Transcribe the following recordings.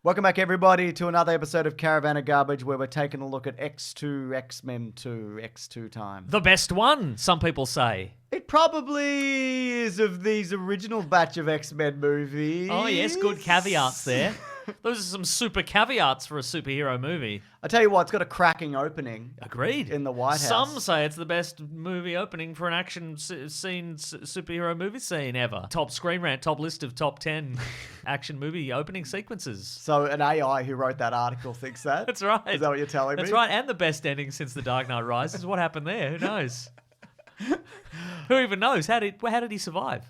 Welcome back, everybody, to another episode of Caravan of Garbage, where we're taking a look at X2, X-Men 2, X2 time. The best one, some people say. It probably is of these original batch of X-Men movies. Oh, yes, good caveats there. Those are some super caveats for a superhero movie. I tell you what, it's got a cracking opening. Agreed. In the White House. Some say it's the best movie opening for an action superhero movie scene ever. Top Screen Rant, top list of top 10 action movie opening sequences. So an AI who wrote that article thinks that? That's right. Is that what you're telling me? That's right, and the best ending since The Dark Knight Rises. What happened there? Who knows? Who even knows? How did he survive?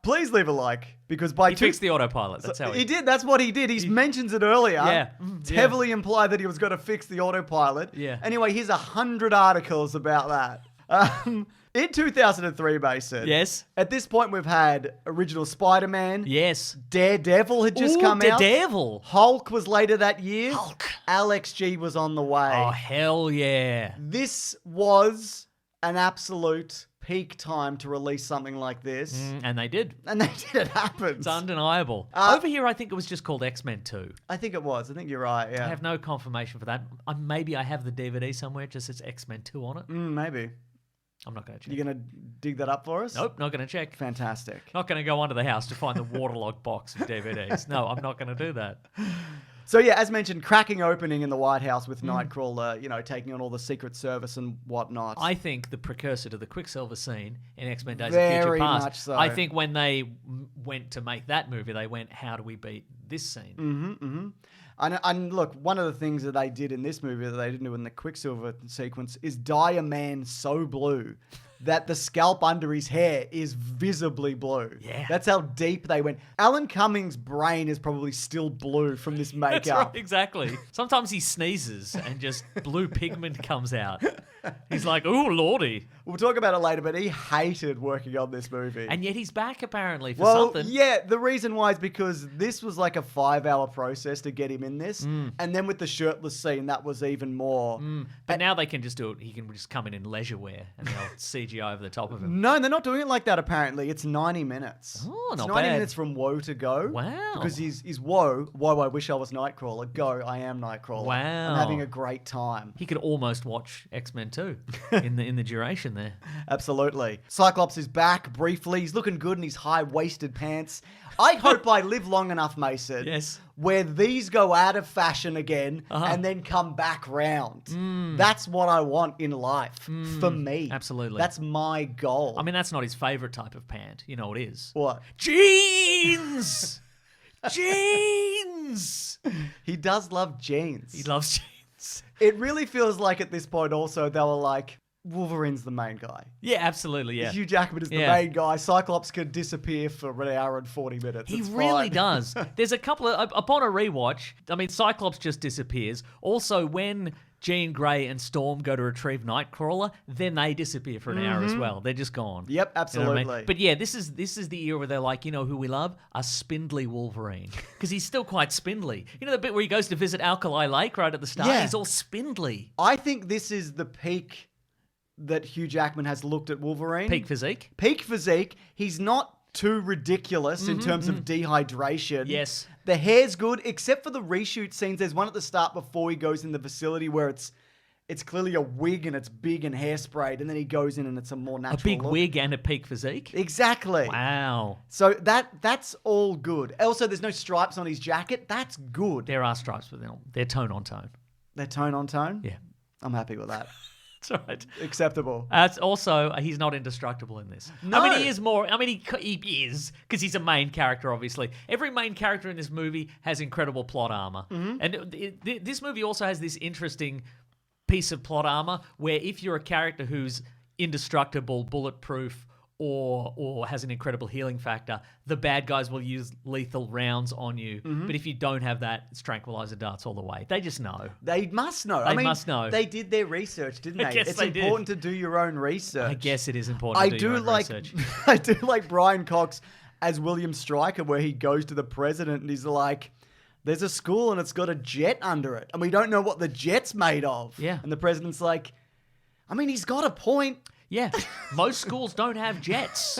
Please leave a like, because he fixed the autopilot. That's how he did. That's what he did. He mentions it earlier. Yeah. It's heavily implied that he was going to fix the autopilot. Yeah. Anyway, here's 100 articles about that. In 2003, Mason. Yes. At this point, we've had original Spider-Man. Yes. Daredevil had just come out. Daredevil. Hulk was later that year. Hulk. Alex G was on the way. Oh, hell yeah. This was an absolute peak time to release something like this. And they did. And they did. It happened. It's undeniable. Over here, I think it was just called X-Men 2. I think it was. I think you're right, yeah. I have no confirmation for that. Maybe I have the DVD somewhere, it just says X-Men 2 on it. Maybe. I'm not going to check. You're going to dig that up for us? Nope, not going to check. Fantastic. Not going to go under the house to find the waterlogged box of DVDs. No, I'm not going to do that. So yeah, as mentioned, cracking opening in the White House with Nightcrawler, taking on all the Secret Service and whatnot. I think the precursor to the Quicksilver scene in X-Men Days of Very Future Past. much so. I think when they went to make that movie, they went, how do we beat this scene? And look, one of the things that they did in this movie that they didn't do in the Quicksilver sequence is dye a man so blue that the scalp under his hair is visibly blue. Yeah. That's how deep they went. Alan Cummings' brain is probably still blue from this makeup. That's right, exactly. Sometimes he sneezes and just blue pigment comes out. He's like, ooh, lordy. We'll talk about it later, but he hated working on this movie. And yet he's back apparently for Well, something. yeah, the reason why is because this was like a 5-hour process to get him in this. And then with the shirtless scene, that was even more. But now they can just do it. He can just come in leisure wear and they'll CGI over the top of him. No, they're not doing it like that, apparently. It's 90 minutes. Oh, it's not 90 bad. minutes from woe to go. Wow. Because he's woe, I wish I was Nightcrawler. Go, I am Nightcrawler. Wow. I'm having a great time. He could almost watch X-Men 2 in the duration there. Absolutely. Cyclops is back briefly. He's looking good in his high-waisted pants. I hope I live long enough, Mason. Yes. Where these go out of fashion again and then come back round. That's what I want in life for me. Absolutely. That's my goal. I mean, that's not his favorite type of pant. You know what it is? What? Jeans! Jeans! He does love jeans. He loves jeans. It really feels like at this point also they were like, Wolverine's the main guy. Yeah, absolutely, yeah. Hugh Jackman is the main guy. Cyclops could disappear for an hour and 40 minutes. He It's really fine. does. There's a couple of... Upon a rewatch, I mean, Cyclops just disappears. Also, when Jean Grey and Storm go to retrieve Nightcrawler, then they disappear for an hour as well. They're just gone. Yep, You know what absolutely. I mean? But yeah, this is the era where they're like, you know who we love? A spindly Wolverine. Because he's still quite spindly. You know the bit where he goes to visit Alkali Lake right at the start? Yeah. He's all spindly. I think this is the peak that Hugh Jackman has looked at Wolverine. Peak physique. Peak physique. He's not too ridiculous in terms of dehydration. Yes. The hair's good, except for the reshoot scenes. There's one at the start before he goes in the facility where it's clearly a wig and it's big and hairsprayed, and then he goes in and it's a more natural A big look. wig and a peak physique. Exactly. Wow. So that's all good. Also, there's no stripes on his jacket. That's good. There are stripes, but they're tone on tone. They're tone on tone? Yeah. I'm happy with that. That's all right. Acceptable. It's also, he's not indestructive in this. No. I mean, he is more... I mean, he is, because he's a main character, obviously. Every main character in this movie has incredible plot armor. And this movie also has this interesting piece of plot armor where if you're a character who's indestructible, bulletproof, or has an incredible healing factor, the bad guys will use lethal rounds on you. But if you don't have that, it's tranquilizer darts all the way. They just know. They must know. They must know. They did their research, didn't they? I guess it's they did. important to do your own research. I guess it is important to do your own research. I do like Brian Cox as William Stryker, where he goes to the president and he's like, there's a school and it's got a jet under it, and we don't know what the jet's made of. Yeah. And the president's like, I mean, he's got a point. Yeah, most schools don't have jets.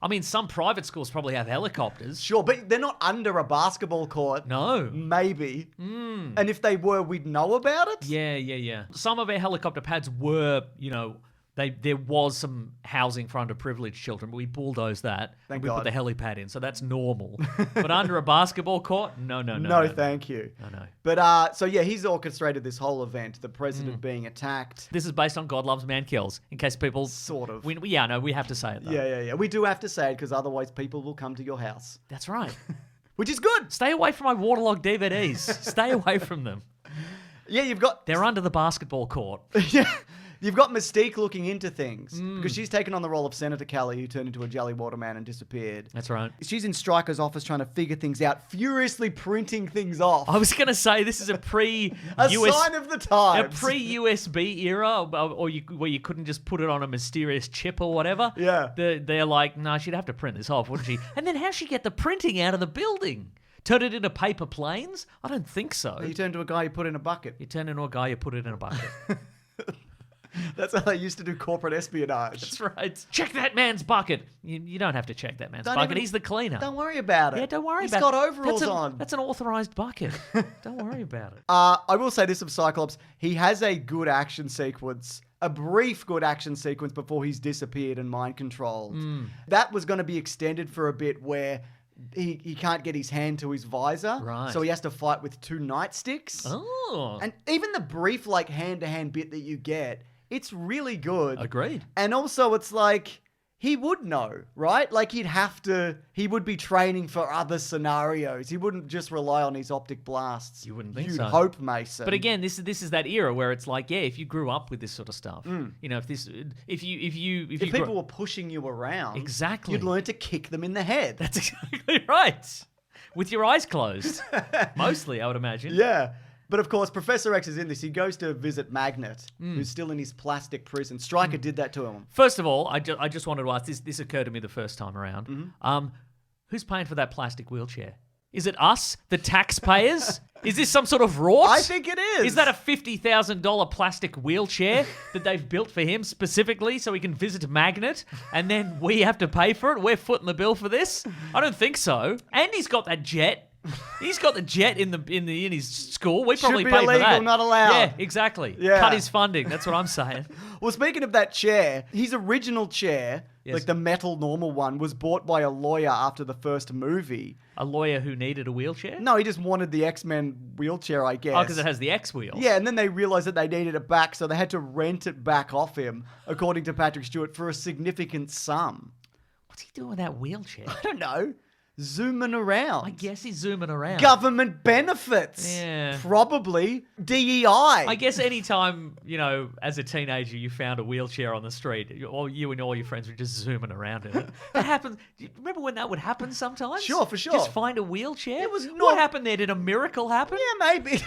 I mean, some private schools probably have helicopters. Sure, but they're not under a basketball court. No. Maybe. And if they were, we'd know about it? Yeah. Some of our helicopter pads were, there was some housing for underprivileged children, but we bulldozed that. Thank we God. put the helipad in, so that's normal. But under a basketball court, no. No, thank you. No. But, so yeah, he's orchestrated this whole event, the president being attacked. This is based on God Loves Man Kills, in case people... Sort of. We have to say it, though. Yeah. We do have to say it, because otherwise people will come to your house. That's right. Which is good. Stay away from my waterlogged DVDs. Stay away from them. Yeah, you've got... They're under the basketball court. Yeah. You've got Mystique looking into things because she's taken on the role of Senator Kelly, who turned into a jelly waterman and disappeared. That's right. She's in Stryker's office trying to figure things out, furiously printing things off. I was going to say this is a sign of the times. A pre-USB era, where you couldn't just put it on a mysterious chip or whatever. Yeah. They're like, no, she'd have to print this off, wouldn't she? And then how'd she get the printing out of the building? Turn it into paper planes? I don't think so. You turn to a guy you put in a bucket. You turn into a guy, you put it in a bucket. That's how they used to do corporate espionage. That's right. Check that man's bucket. You don't have to check that man's bucket. He's the cleaner. Don't worry about it. Yeah, don't worry He's about it. got overalls on. That's an authorized bucket. Don't worry about it. I will say this of Cyclops. He has a good action sequence, a brief good action sequence before he's disappeared and mind controlled. That was going to be extended for a bit where he can't get his hand to his visor. Right. So he has to fight with 2 nightsticks. Oh. And even the brief hand-to-hand bit that you get, it's really good. Agreed. And also it's like, he would know, right? Like he would be training for other scenarios. He wouldn't just rely on his optic blasts. You wouldn't think You'd so. hope, Mason. But again, this is that era where it's like, yeah, if you grew up with this sort of stuff, if people were pushing you around, exactly, you'd learn to kick them in the head. That's exactly right. With your eyes closed, mostly, I would imagine. Yeah. But of course, Professor X is in this. He goes to visit Magnet, who's still in his plastic prison. Stryker did that to him. First of all, I just wanted to ask, this occurred to me the first time around. Who's paying for that plastic wheelchair? Is it us, the taxpayers? Is this some sort of rort? I think it is. Is that a $50,000 plastic wheelchair that they've built for him specifically so he can visit Magnet, and then we have to pay for it? We're footing the bill for this? I don't think so. And he's got that jet. He's got the jet in his school. We probably Should be pay illegal, for that. not allowed. Yeah, exactly. Yeah. Cut his funding. That's what I'm saying. Well, speaking of that chair, his original chair, Yes. like the metal normal one, was bought by a lawyer after the first movie. A lawyer who needed a wheelchair? No, he just wanted the X-Men wheelchair, I guess. Oh, because it has the X wheel. Yeah, and then they realized that they needed it back, so they had to rent it back off him, according to Patrick Stewart, for a significant sum. What's he doing with that wheelchair? I don't know. Zooming around. I guess he's zooming around. Government benefits. Yeah. Probably. DEI. I guess anytime, as a teenager, you found a wheelchair on the street, or you and all your friends were just zooming around in it. That happens. Do you remember when that would happen sometimes? Sure, for sure. Just find a wheelchair? It was not... What happened there? Did a miracle happen? Yeah, maybe.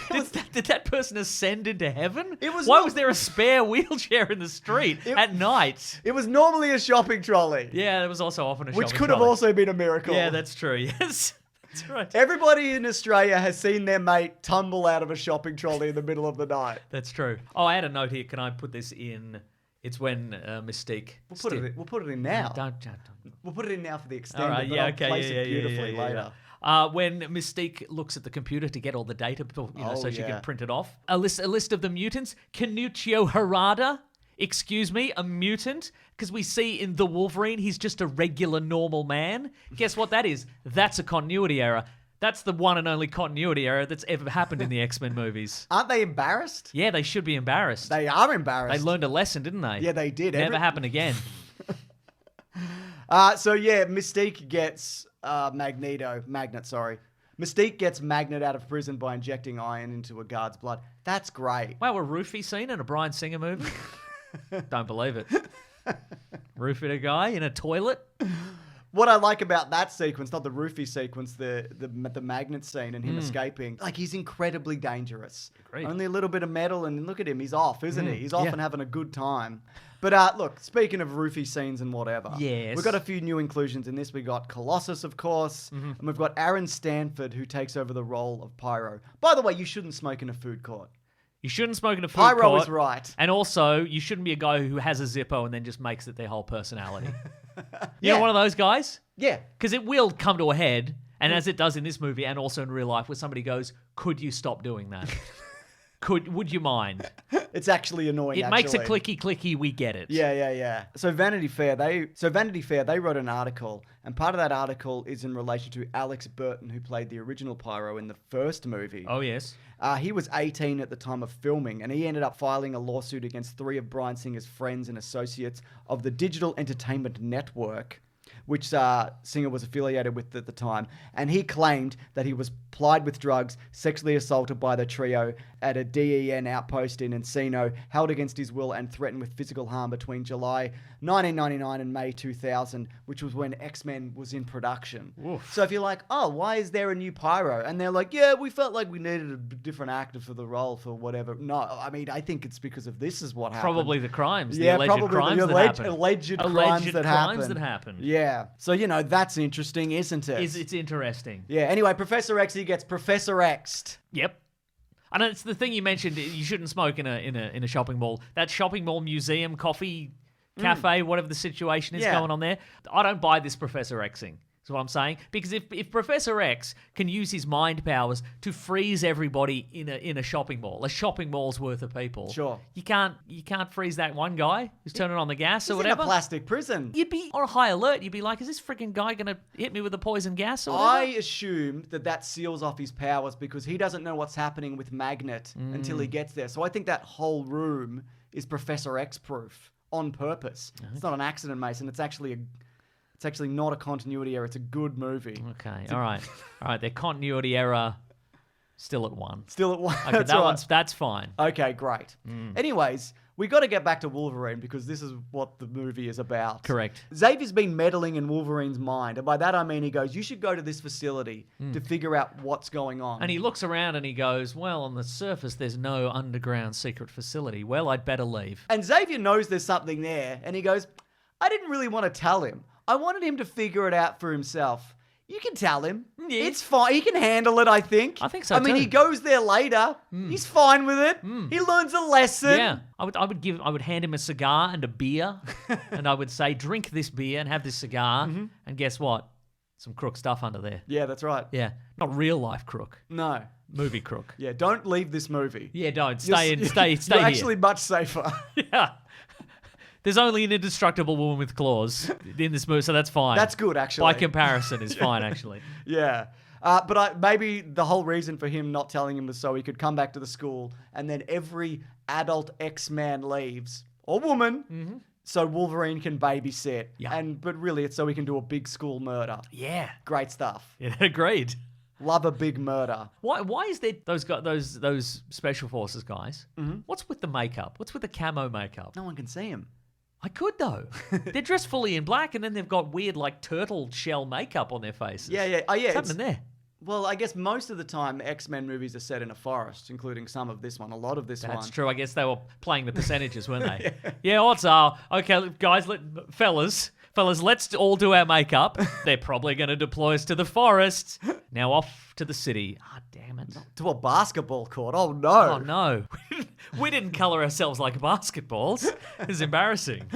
Did that person ascend into heaven? Why Why was there a spare wheelchair in the street at night? It was normally a shopping trolley. Yeah, there was also often a shopping Which could have trolley. also been a miracle. Yeah, that's true, yes. That's right. Everybody in Australia has seen their mate tumble out of a shopping trolley in the middle of the night. That's true. Oh, I had a note here. Can I put this in? It's when Mystique... We'll put it in now. Don't. We'll put it in now for the extended, All right, yeah, but I'll place it beautifully later. When Mystique looks at the computer to get all the data, so she can print it off. A list of the mutants. Kanuchio Harada. Excuse me, a mutant? Because we see in The Wolverine, he's just a regular normal man. Guess what that is? That's a continuity error. That's the one and only continuity error that's ever happened in the X-Men movies. Aren't they embarrassed? Yeah, they should be embarrassed. They are embarrassed. They learned a lesson, didn't they? Yeah, they did. Never happen again. Mystique gets Magnet, sorry. Mystique gets Magnet out of prison by injecting iron into a guard's blood. That's great. Wow, a roofie scene in a Bryan Singer movie? Don't believe it. Roofied a guy in a toilet? What I like about that sequence, not the roofie sequence, the Magnet scene and him escaping, like he's incredibly dangerous. Agreed. Only a little bit of metal and look at him, he's off, isn't he? He's off and having a good time. But look, speaking of roofie scenes and whatever, yes, we've got a few new inclusions in this. We got Colossus, of course, and we've got Aaron Stanford, who takes over the role of Pyro. By the way, you shouldn't smoke in a food court. You shouldn't smoke in a food Pyro court. is right. And also, you shouldn't be a guy who has a Zippo and then just makes it their whole personality. You know, one of those guys? Yeah. Because it will come to a head, and as it does in this movie and also in real life, where somebody goes, could you stop doing that? Would you mind? It's actually annoying. It makes a clicky, we get it. Yeah. So Vanity Fair, they wrote an article, and part of that article is in relation to Alex Burton, who played the original Pyro in the first movie. Oh, yes. He was 18 at the time of filming, and he ended up filing a lawsuit against 3 of Bryan Singer's friends and associates of the Digital Entertainment Network, which Singer was affiliated with at the time. And he claimed that he was plied with drugs, sexually assaulted by the trio at a DEN outpost in Encino, held against his will, and threatened with physical harm between July 1999 and May 2000, which was when X-Men was in production. Oof. So if you're like, oh, why is there a new Pyro? And they're like, yeah, we felt like we needed a different actor for the role for whatever. No, I mean, I think it's because of this is what happened. Probably the crimes. Yeah, the alleged probably crimes the that happened. alleged crimes that happened. Yeah. So, that's interesting, isn't it? It's interesting. Yeah, anyway, Professor X, he gets Professor X'd. Yep. And it's the thing you mentioned, you shouldn't smoke in a shopping mall. That shopping mall museum, coffee, cafe, whatever the situation is going on there. I don't buy this Professor Xing. Is what I'm saying. Because if Professor X can use his mind powers to freeze everybody in a shopping mall's worth of people. Sure. You can't freeze that one guy who's turning on the gas or He's whatever. in a plastic prison. You'd be on high alert. You'd be like, is this freaking guy going to hit me with a poison gas or whatever? I assume that seals off his powers because he doesn't know what's happening with Magnet until he gets there. So I think that whole room is Professor X proof on purpose. Okay. It's not an accident, Mason. It's actually not a continuity error. It's a good movie. Okay, all right. Their continuity error still at 1. Still at 1. Okay, that's fine. Okay, great. Anyways, we got to get back to Wolverine because this is what the movie is about. Correct. Xavier's been meddling in Wolverine's mind, and by that I mean he goes, you should go to this facility to figure out what's going on. And he looks around and he goes, well, on the surface there's no underground secret facility. Well, I'd better leave. And Xavier knows there's something there, and he goes, I didn't really want to tell him. I wanted him to figure it out for himself. You can tell him. Yeah. It's fine. He can handle it, I think. I think so, I mean, too. he goes there later. He's fine with it. He learns a lesson. Yeah. I would hand him a cigar and a beer, and I would say, drink this beer and have this cigar, and guess what? Some crook stuff under there. Yeah, that's right. Yeah. Not real life crook. No. Movie crook. Yeah, don't leave this movie. Yeah, don't. Stay You're here. actually much safer. Yeah. There's only an indestructible woman with claws in this movie, so that's fine. That's good, actually. By comparison, is fine, actually. Yeah. But maybe the whole reason for him not telling him was so he could come back to the school, and then every adult X-Man leaves, or woman, so Wolverine can babysit. Yeah. But really, it's so he can do a big school murder. Yeah. Great stuff. Yeah, agreed. Love a big murder. Why is there those special forces guys? What's with the makeup? What's with the camo makeup? No one can see him. I could though. They're dressed fully in black, and then they've got weird turtle shell makeup on their faces. Yeah. Oh, yeah. What's happening there? Well, I guess most of the time X-Men movies are set in a forest, including some of this one, a lot of this one. That's true. I guess they were playing the percentages, weren't they? Yeah, odds are. Okay, guys, fellas, let's all do our makeup. They're probably going to deploy us to the forest. Now off to the city. Ah, damn it. To a basketball court. Oh, no. Oh, no. We didn't colour ourselves like basketballs. It's embarrassing.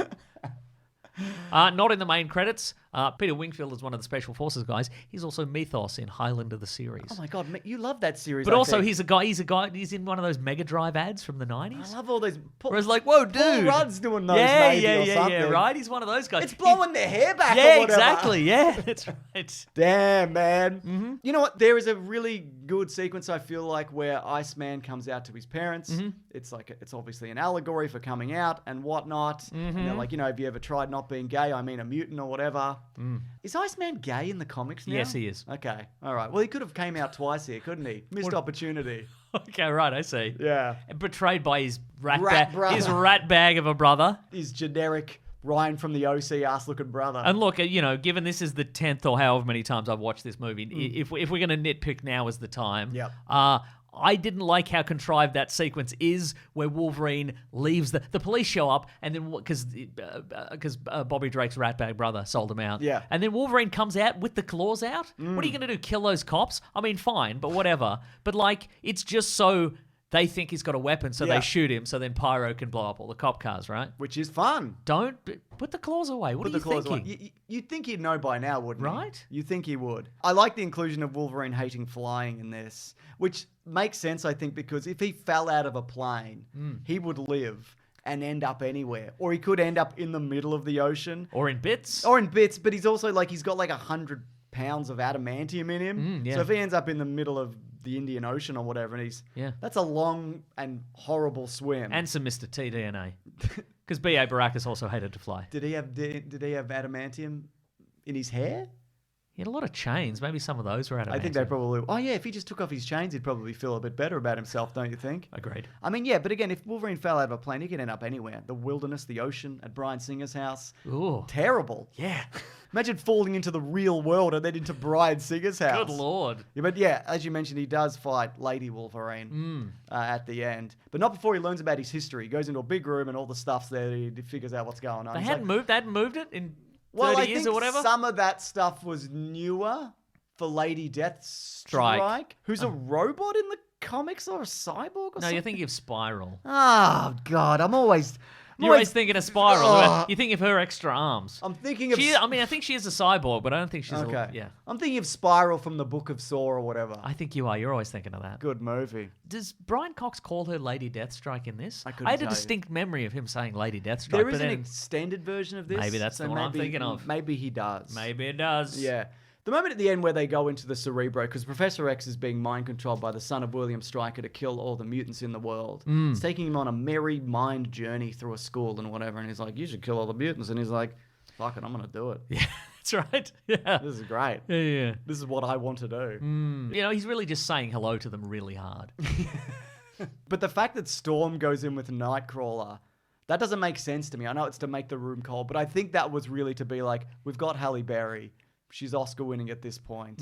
Not in the main credits. Peter Wingfield is one of the Special Forces guys. He's also Mythos in Highlander the series. Oh my god, you love that series. But also, he's a guy. He's in one of those Mega Drive ads from the 90s. I love all those. Where it's like, whoa, dude. Paul Rudd's doing those. Yeah, right. He's one of those guys. It's blowing their hair back. Yeah, or whatever. exactly. Yeah, that's right. Damn, man. You know what? There is a really good sequence, I feel like, where Iceman comes out to his parents. It's it's obviously an allegory for coming out and whatnot. And they're like, have you ever tried not being gay? I mean, a mutant or whatever. Is Iceman gay in the comics now? Yes, he is. Okay, all right. Well, he could have came out twice here, couldn't he? Missed opportunity. Okay, right, I see. Yeah. And betrayed by his brother. his rat bag of a brother. His generic Ryan from the OC ass-looking brother. And look, given this is the 10th or however many times I've watched this movie, if we're going to nitpick, now is the time. Yep. I didn't like how contrived that sequence is where Wolverine leaves the police show up and then because Bobby Drake's ratbag brother sold him out. Yeah. And then Wolverine comes out with the claws out. What are you going to do? Kill those cops? I mean, fine, but whatever. But it's just so they think he's got a weapon, so they shoot him, so then Pyro can blow up all the cop cars, right? Which is fun. Don't put the claws away. What are you thinking? You'd think he'd know by now, wouldn't he? Right? You'd think he would. I like the inclusion of Wolverine hating flying in this, which makes sense, I think, because if he fell out of a plane, he would live and end up anywhere. Or he could end up in the middle of the ocean. Or in bits. But he's also like, he's got like 100 pounds of adamantium in him. So if he ends up in the middle of the Indian Ocean or whatever, and that's a long and horrible swim. And some Mr. T DNA. Because B.A. Baracus also hated to fly. Did he have adamantium in his hair? He had a lot of chains. Maybe some of those were adamantium. I think they probably... Oh, yeah, if he just took off his chains, he'd probably feel a bit better about himself, don't you think? Agreed. I mean, yeah, but again, if Wolverine fell out of a plane, he could end up anywhere. The wilderness, the ocean, at Bryan Singer's house. Ooh. Terrible. Yeah. Imagine falling into the real world and then into Bryan Singer's house. Good Lord. Yeah, but yeah, as you mentioned, he does fight Lady Wolverine at the end. But not before he learns about his history. He goes into a big room and all the stuff's there. He figures out what's going on. They hadn't moved it in 30 years or whatever? Some of that stuff was newer for Lady Deathstrike, who's a robot in the comics or a cyborg or something. No, you're thinking of Spiral. Oh, God. You're always thinking of Spiral. You think of her extra arms. I'm thinking of... I think she is a cyborg, but I don't think she's I'm thinking of Spiral from the Book of Saw or whatever. I think you are. You're always thinking of that. Good movie. Does Brian Cox call her Lady Deathstrike in this? I had a distinct memory of him saying Lady Deathstrike. There is an extended version of this. Maybe that's the one I'm thinking of. Maybe he does. Maybe it does. Yeah. The moment at the end where they go into the Cerebro, because Professor X is being mind controlled by the son of William Stryker to kill all the mutants in the world. It's taking him on a merry mind journey through a school and whatever. And he's like, you should kill all the mutants. And he's like, fuck it, I'm going to do it. Yeah, that's right. Yeah. This is great. Yeah. This is what I want to do. You know, he's really just saying hello to them really hard. But the fact that Storm goes in with Nightcrawler, that doesn't make sense to me. I know it's to make the room cold, but I think that was really to be like, we've got Halle Berry. She's Oscar winning at this point.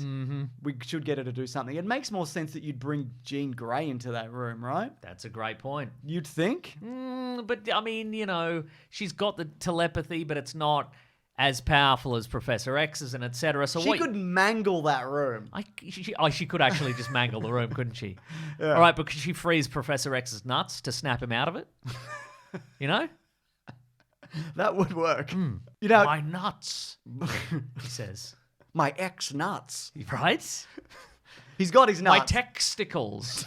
We should get her to do something. It makes more sense that you'd bring Jean Grey into that room, right? That's a great point. You'd think? But, I mean, you know, she's got the telepathy, but it's not as powerful as Professor X's and etc. So she could mangle that room. She could actually just mangle the room, couldn't she? Yeah. All right, but could she freeze Professor X's nuts to snap him out of it? You know? That would work. You know, my nuts, he says. My ex nuts. Right? He's got his nuts. My texticles.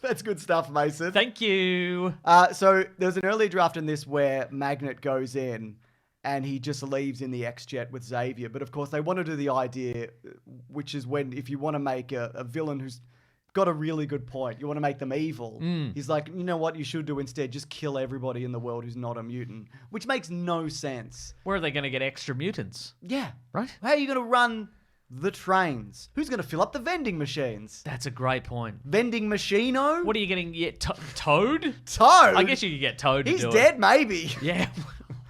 That's good stuff, Mason. Thank you. So there's an early draft in this where Magnet goes in and he just leaves in the X-Jet with Xavier. But of course, they want to do the idea, which is when if you want to make a villain who's got a really good point. You want to make them evil. He's like, you know what you should do instead? Just kill everybody in the world who's not a mutant, which makes no sense. Where are they going to get extra mutants? Yeah. Right? How are you going to run the trains? Who's going to fill up the vending machines? That's a great point. Vending machino? What are you getting? Toad? Toad? I guess you could get Toad to do it. He's dead, maybe. Yeah.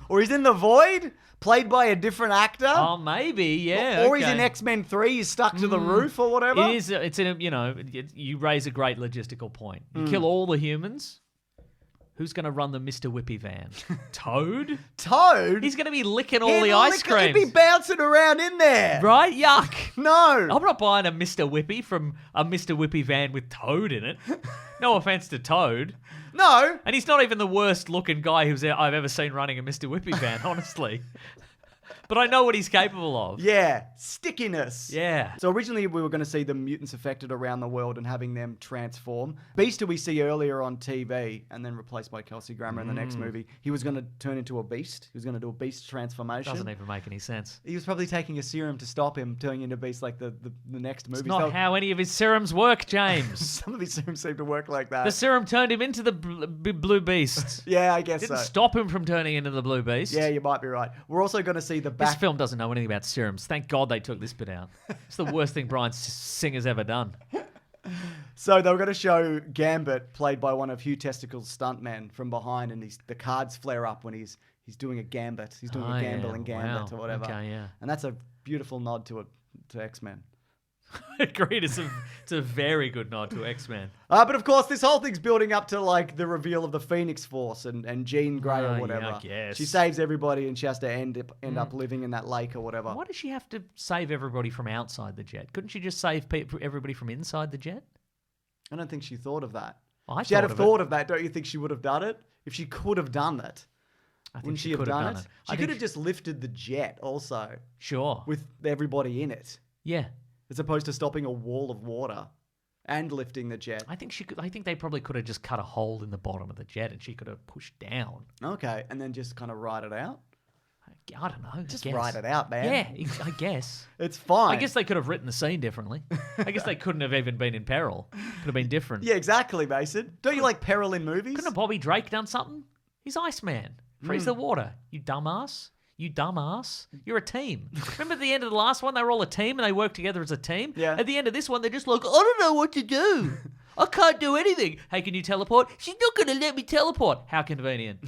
Or he's in the void, played by a different actor. Oh, maybe, yeah. Or he's in X-Men 3, he's stuck to the roof or whatever. It is, it's in a, you know, you raise a great logistical point. You kill all the humans. Who's going to run the Mr. Whippy van? Toad? Toad? He's going to be licking all the ice cream. He'd be bouncing around in there. Right? Yuck. No. I'm not buying a Mr. Whippy from a Mr. Whippy van with Toad in it. No offense to Toad. No. And he's not even the worst looking guy I've ever seen running a Mr. Whippy van, honestly. But I know what he's capable of. Yeah. Stickiness. Yeah. So originally we were going to see the mutants affected around the world and having them transform. Beast, who we see earlier on TV and then replaced by Kelsey Grammer in the next movie, he was going to turn into a beast. He was going to do a beast transformation. Doesn't even make any sense. He was probably taking a serum to stop him turning into a beast like the next movie. It's not how any of his serums work, James. Some of his serums seem to work like that. The serum turned him into the blue beast. Yeah, I guess Didn't stop him from turning into the blue beast. Yeah, you might be right. We're also going to see the back... This film doesn't know anything about serums. Thank God they took this bit out. It's the worst thing Bryan Singer's ever done. So they were going to show Gambit, played by one of Hugh Testicle's stuntmen, from behind, and the cards flare up when he's doing a gambit. He's doing a gambling gambit or whatever. Okay, yeah. And that's a beautiful nod to X-Men. Agreed. It's It's a very good nod to X-Men. But of course, this whole thing's building up to like the reveal of the Phoenix Force and Jean Grey or whatever. Yeah, I guess. She saves everybody and she has to end up living in that lake or whatever. Why does she have to save everybody from outside the jet? Couldn't she just save everybody from inside the jet? I don't think she thought of that. If she had thought of that. Don't you think she would have done it? If she could have done it, wouldn't she have done it? She could have just lifted the jet also. Sure. With everybody in it. Yeah. As opposed to stopping a wall of water and lifting the jet. I think she could. I think they probably could have just cut a hole in the bottom of the jet and she could have pushed down. Okay, and then just kind of ride it out? I don't know. Just ride it out, man. Yeah, I guess. It's fine. I guess they could have written the scene differently. I guess they couldn't have even been in peril. Could have been different. Yeah, exactly, Mason. Don't you like peril in movies? Couldn't have Bobby Drake done something? He's Iceman. Freeze the water. You dumbass. You dumbass. You're a team. Remember at the end of the last one, they were all a team and they worked together as a team? Yeah. At the end of this one, they're just like, I don't know what to do. I can't do anything. Hey, can you teleport? She's not going to let me teleport. How convenient.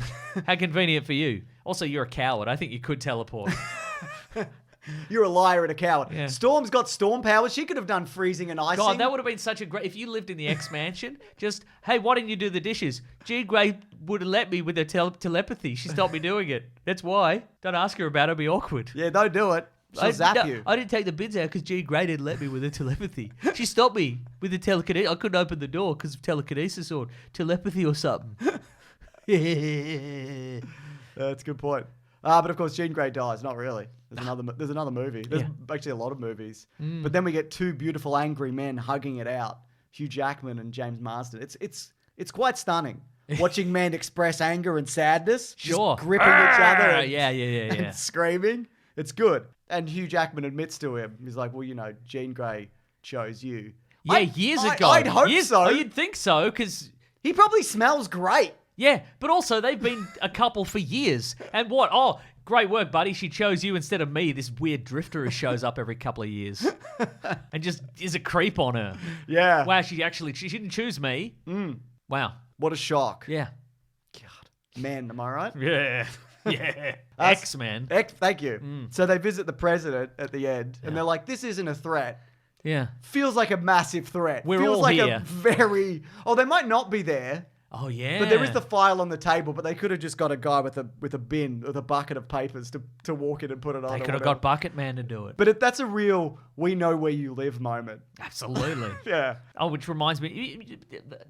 How convenient for you. Also, you're a coward. I think you could teleport. You're a liar and a coward. Yeah. Storm's got storm powers. She could have done freezing and icing. God, that would have been such a great... If you lived in the X-Mansion, just, hey, why didn't you do the dishes? Jean Grey would have let me with her telepathy. She stopped me doing it. That's why. Don't ask her about it. It'll be awkward. Yeah, don't do it. She'll zap you. I didn't take the bins out because Jean Grey didn't let me with her telepathy. She stopped me with the telekinesis. I couldn't open the door because of telekinesis or telepathy or something. That's a good point. But of course, Jean Grey dies. Not really. There's another movie. There's actually a lot of movies. But then we get two beautiful angry men hugging it out. Hugh Jackman and James Marsden. It's quite stunning. Watching men express anger and sadness. Sure. Just gripping each other. And screaming. It's good. And Hugh Jackman admits to him. He's like, well, you know, Jean Grey chose you. Yeah, years ago. I'd hope so. Oh, you'd think so, because... He probably smells great. Yeah, but also they've been a couple for years. And what? Oh, great work, buddy. She chose you instead of me, this weird drifter who shows up every couple of years. And just is a creep on her. Yeah. Wow, she didn't choose me. Wow. What a shock. Yeah. God. Man, am I right? Yeah. Yeah. X-Men. Thank you. So they visit the president at the end, and they're like, this isn't a threat. Yeah. Feels like a massive threat. We're Feels all like here. a very... Oh, they might not be there. Oh, yeah. But there is the file on the table, but they could have just got a guy with a bin, with a bucket of papers to walk in and put it on. They could have got Bucket Man to do it. But that's a real we know where you live moment. Absolutely. Yeah. Oh, which reminds me,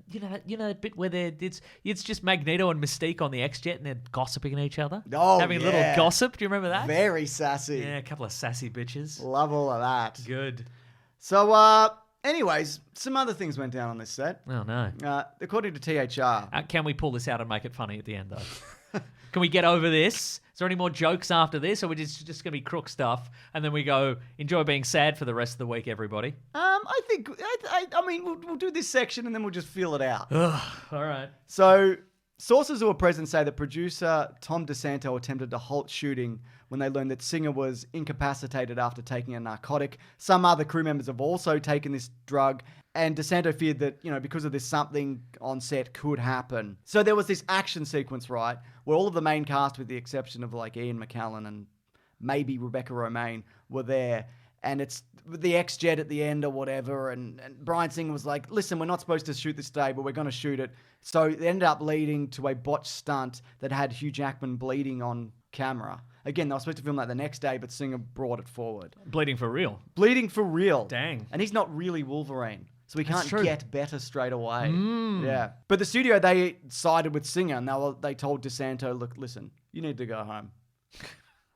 you know that bit where it's just Magneto and Mystique on the X-Jet and they're gossiping each other? Oh, Having a little gossip. Do you remember that? Very sassy. Yeah, a couple of sassy bitches. Love all of that. Good. So, anyways, some other things went down on this set. Oh, no. According to THR. Can we pull this out and make it funny at the end, though? Can we get over this? Is there any more jokes after this, or we're just going to be crook stuff, and then we go, enjoy being sad for the rest of the week, everybody? I think, I mean, we'll do this section, and then we'll just feel it out. All right. So, sources who were present say that producer Tom DeSanto attempted to halt shooting when they learned that Singer was incapacitated after taking a narcotic. Some other crew members have also taken this drug, and DeSanto feared that, you know, because of this, something on set could happen. So there was this action sequence, right, where all of the main cast, with the exception of like Ian McKellen and maybe Rebecca Romaine, were there. And it's the X-Jet at the end or whatever. And Bryan Singer was like, listen, we're not supposed to shoot this day, but we're going to shoot it. So it ended up leading to a botched stunt that had Hugh Jackman bleeding on camera. Again, they were supposed to film that the next day, but Singer brought it forward. Bleeding for real. Bleeding for real. Dang. And he's not really Wolverine. So he can't true. get better straight away. Yeah. But the studio, they sided with Singer, and they told DeSanto, look, listen, you need to go home.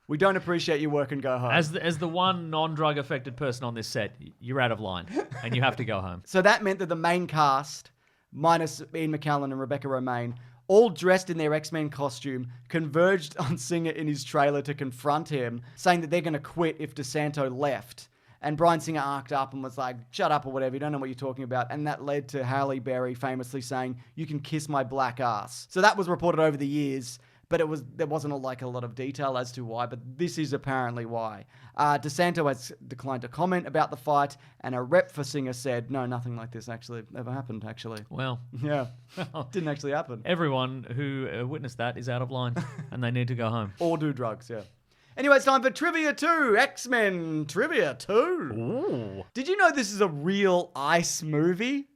We don't appreciate your work and go home. As the one non-drug affected person on this set, you're out of line and you have to go home. So that meant that the main cast, minus Ian McKellen and Rebecca Romaine, all dressed in their X-Men costume, converged on Singer in his trailer to confront him, saying that they're going to quit if DeSanto left. And Bryan Singer arced up and was like, shut up or whatever, you don't know what you're talking about. And that led to Halle Berry famously saying, you can kiss my black ass. So that was reported over the years, but there wasn't a lot of detail as to why, but this is apparently why. DeSanto has declined to comment about the fight, and a rep for Singer said, no, nothing like this actually ever happened, actually. Well. Yeah, didn't actually happen. Everyone who witnessed that is out of line, and they need to go home. Or do drugs, yeah. Anyway, it's time for Trivia 2. X-Men Trivia 2. Ooh. Did you know this is a real ice movie?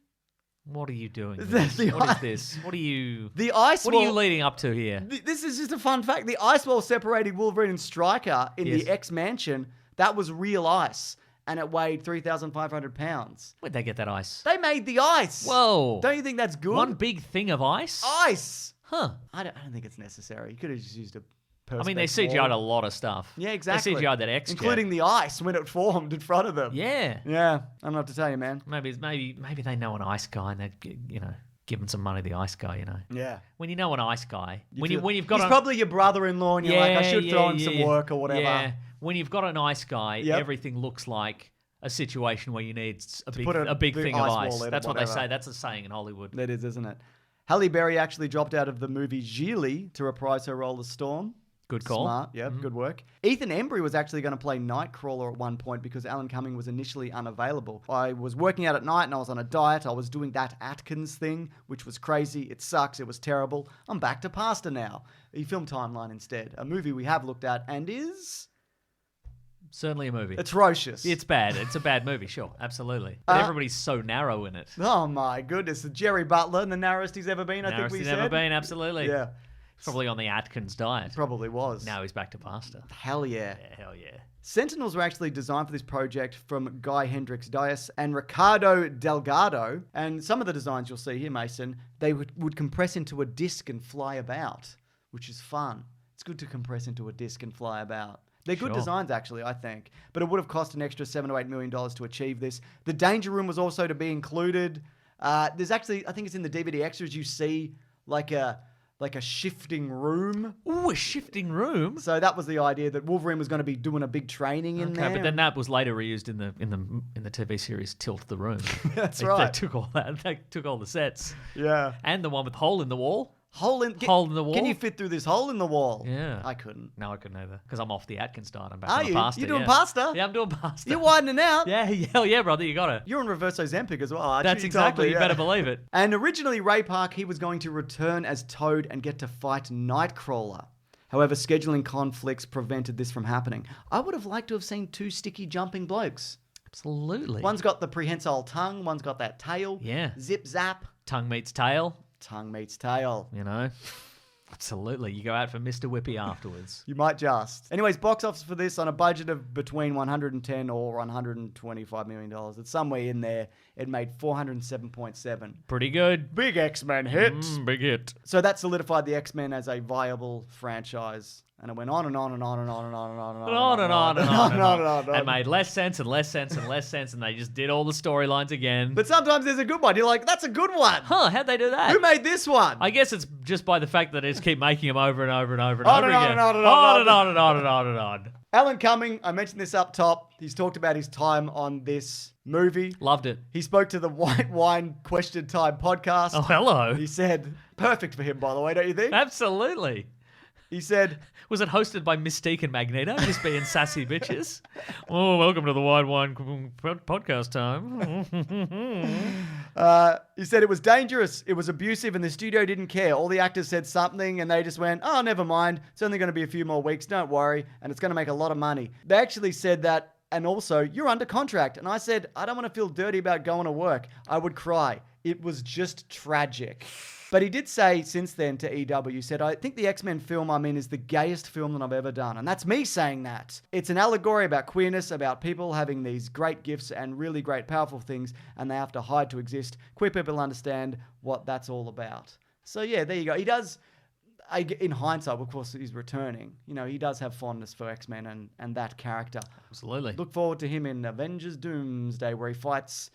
What are you doing? The What ice- is this? What are you... The ice What wall... are you leading up to here? This is just a fun fact. The ice wall separating Wolverine and Stryker in Yes. the X-Mansion, that was real ice. And it weighed 3,500 pounds. Where'd they get that ice? They made the ice. Whoa. Don't you think that's good? One big thing of ice? Ice. Huh. I don't think it's necessary. You could have just used a I mean, they Perspex CGI'd a wall. lot of stuff. Yeah, exactly. They CGI'd that X-Jet. including the ice when it formed in front of them. Yeah. Yeah, I don't know what to tell you, man. Maybe they know an ice guy and they, give him some money. The ice guy, Yeah. When you know an ice guy, when feel- you've got he's a, probably your brother-in-law, and you're like, I should throw him some work or whatever. Yeah. When you've got an ice guy, Yep. everything looks like a situation where you need put a big big thing of ice wall ice. in or That's what they whatever. say. That's a saying in Hollywood. That is, isn't it? Halle Berry actually dropped out of the movie Gigli to reprise her role as Storm. Good call. Smart, yep, good work. Ethan Embry was actually going to play Nightcrawler at one point because Alan Cumming was initially unavailable. I was working out at night and I was on a diet. I was doing that Atkins thing, which was crazy. It sucks. It was terrible. I'm back to pasta now. He filmed Timeline instead, a movie we have looked at and is Certainly a movie. atrocious. It's bad. It's a bad movie, sure. Absolutely. But everybody's so narrow in it. Oh my goodness. Jerry Butler, the narrowest he's ever been, I think Narrowest we he's said. ever been, absolutely. Yeah, Probably on the Atkins diet. probably was. Now he's back to pasta. Hell yeah. Yeah, hell yeah. Sentinels were actually designed for this project from Guy Hendricks Dias and Ricardo Delgado. And some of the designs you'll see here, Mason, they would compress into a disc and fly about, which is fun. It's good to compress into a disc and fly about. They're good Sure. designs, actually, I think. But it would have cost an extra $7 to $8 million to achieve this. The Danger Room was also to be included. There's actually, I think it's in the DVD extras, you see like a shifting room. Ooh, a shifting room. So that was the idea that Wolverine was going to be doing a big training in there. Okay, but then that was later reused in the TV series Tilt the Room. That's They right. took all that. They took all the sets Yeah. and the one with hole in the wall. Hole in the wall? Can you fit through this hole in the wall? Yeah. I couldn't. No, I couldn't either because I'm off the Atkins diet. I'm back Are on the you? pasta. You're doing yeah. pasta? Yeah, I'm doing pasta. You're widening out. Yeah, hell yeah, brother. You got it. You're on reverse Ozempic as well. aren't That's you? You told exactly. me, You yeah. better believe it. And originally, Ray Park, he was going to return as Toad and get to fight Nightcrawler. However, scheduling conflicts prevented this from happening. I would have liked to have seen two sticky jumping blokes. Absolutely. One's got the prehensile tongue, one's got that tail. Yeah. Zip zap. Tongue meets tail. Tongue meets tail. You know. Absolutely. You go out for Mr. Whippy afterwards. You might just. Anyways, box office for this on a budget of between 110 or 125 million dollars. It's somewhere in there. It made 407.7. Pretty good. Big X-Men hit. Big hit. So that solidified the X-Men as a viable franchise. And it went on and on and on and on and on and on and On and on and on and on. and And made less sense and less sense and less sense, and they just did all the storylines again. But sometimes there's a good one. You're like, that's a good one. Huh, how'd they do that? Who made this one? I guess it's just by the fact that they just keep making them over and over and over and On over and on again. and on and on on. and on and on and on and on. Alan Cumming, I mentioned this up top. He's talked about his time on this movie. Loved it. He spoke to the White Wine Question Time podcast. Oh, hello. He said, perfect for him, by the way, don't you think? Absolutely. He said, Was it hosted by Mystique and Magneto, just being sassy bitches? Oh, welcome to the Wide Wine podcast time. he said it was dangerous, it was abusive, and the studio didn't care. All the actors said something, and they just went, oh, never mind. It's only going to be a few more weeks, don't worry, and it's going to make a lot of money. They actually said that, and also, you're under contract. And I said, I don't want to feel dirty about going to work. I would cry. It was just tragic. But he did say since then to EW, said, I think the X-Men film I'm in is the gayest film that I've ever done. And that's me saying that. It's an allegory about queerness, about people having these great gifts and really great powerful things, and they have to hide to exist. Queer people understand what that's all about. So yeah, there you go. He does, in hindsight, of course, he's returning. You know, he does have fondness for X-Men and that character. Absolutely. Look forward to him in Avengers Doomsday, where he fights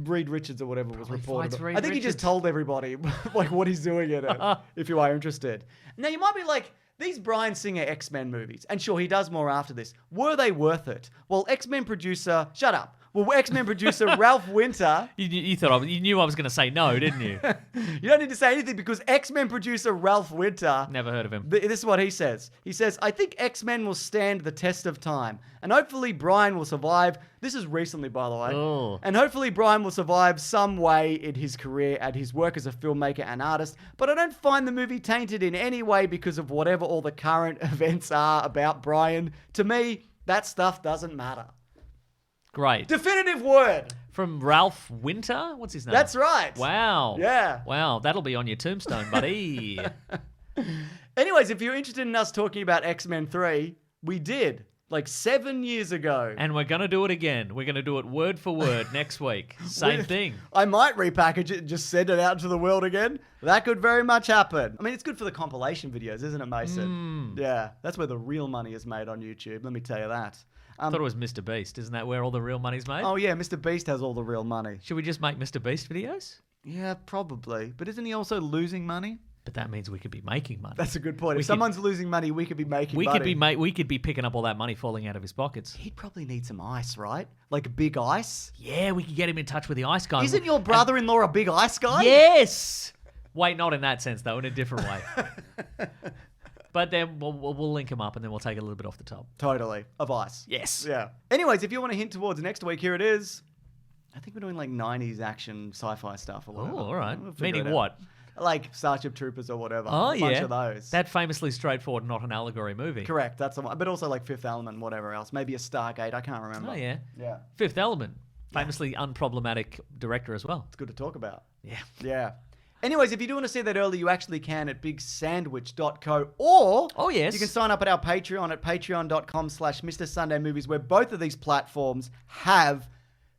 Reed Richards or whatever was reported. fights Reed I think he just Richards. told everybody like what he's doing in it, if you are interested. Now you might be like, these Bryan Singer X-Men movies, and sure, he does more after this. Were they worth it? Well, X-Men producer, shut up. Well, X-Men producer Ralph Winter. You thought you knew I was going to say no, didn't you? You don't need to say anything because X-Men producer Ralph Winter. Never heard of him. This is what he says. He says, I think X-Men will stand the test of time. And hopefully Brian will survive. This is recently, by the way. Oh. And hopefully Brian will survive some way in his career and his work as a filmmaker and artist. But I don't find the movie tainted in any way because of whatever all the current events are about Brian. To me, that stuff doesn't matter. Great. Definitive word. From Ralph Winter? What's his name? That's right. Wow. Yeah. Wow, that'll be on your tombstone, buddy. Anyways, if you're interested in us talking about X-Men 3, we did. Like 7 years ago. And we're going to do it again. We're going to do it word for word next week. Same thing. I might repackage it and just send it out to the world again. That could very much happen. I mean, it's good for the compilation videos, isn't it, Mason? Yeah, that's where the real money is made on YouTube. Let me tell you that. I thought it was Mr. Beast. Isn't that where all the real money's made? Oh, yeah, Mr. Beast has all the real money. Should we just make Mr. Beast videos? Yeah, probably. But isn't he also losing money? But that means we could be making money. That's a good point. If someone's losing money, we could be making money. We could be picking up all that money falling out of his pockets. He'd probably need some ice, right? Like big ice? Yeah, we could get him in touch with the ice guy. Isn't your brother-in-law a big ice guy? Yes! Wait, not in that sense, though. In a different way. But then we'll link him up and then we'll take a little bit off the top. Totally. Of ice. Yes. Yeah. Anyways, if you want to hint towards next week, here it is. I think we're doing like 90s action sci-fi stuff or whatever. Oh, all right. We'll figure Meaning it out. what? Like Starship Troopers or whatever. Oh, a yeah. bunch of those. That famously straightforward, not an allegory movie. Correct. That's the one. But also like Fifth Element and whatever else. Maybe a Stargate. I can't remember. Oh, yeah. Yeah. Fifth Element. Famously unproblematic director as well. It's good to talk about. Yeah. Yeah. Anyways, if you do want to see that early, you actually can at bigsandwich.co or Oh, yes. you can sign up at our Patreon at patreon.com/Mr. Sunday Movies, where both of these platforms have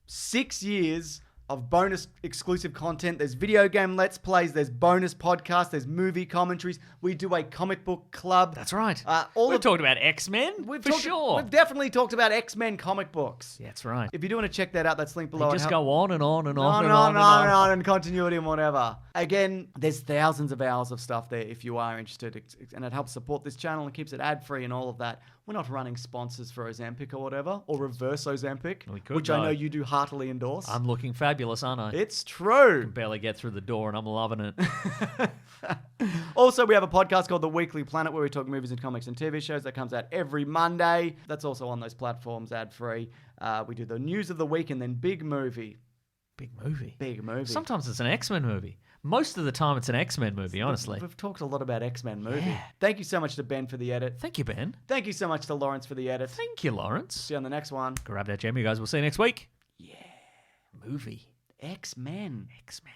6 years of bonus exclusive content. There's video game Let's Plays, there's bonus podcasts, there's movie commentaries. We do a comic book club. That's right. We've talked about X-Men, for sure. We've definitely talked about X-Men comic books. Yeah, that's right. If you do want to check that out, that's linked below. They just go on and on and on and continuity and whatever. Again, there's thousands of hours of stuff there if you are interested, and it helps support this channel and keeps it ad-free and all of that. We're not running sponsors for Ozempic or whatever, or reverse Ozempic, We could, which I know you do heartily endorse. I'm looking fabulous, aren't I? It's true. Barely get through the door and I'm loving it. Also, we have a podcast called The Weekly Planet where we talk movies and comics and TV shows that comes out every Monday. That's also on those platforms, ad-free. We do the news of the week and then Big Movie. Big movie. Big movie. Sometimes it's an X-Men movie. Most of the time it's an X-Men movie, honestly. We've talked a lot about X-Men movie. Yeah. Thank you so much to Ben for the edit. Thank you, Ben. Thank you so much to Lawrence for the edit. Thank you, Lawrence. See you on the next one. Grab that gem, you guys. We'll see you next week. Yeah. Movie. X-Men. X-Men.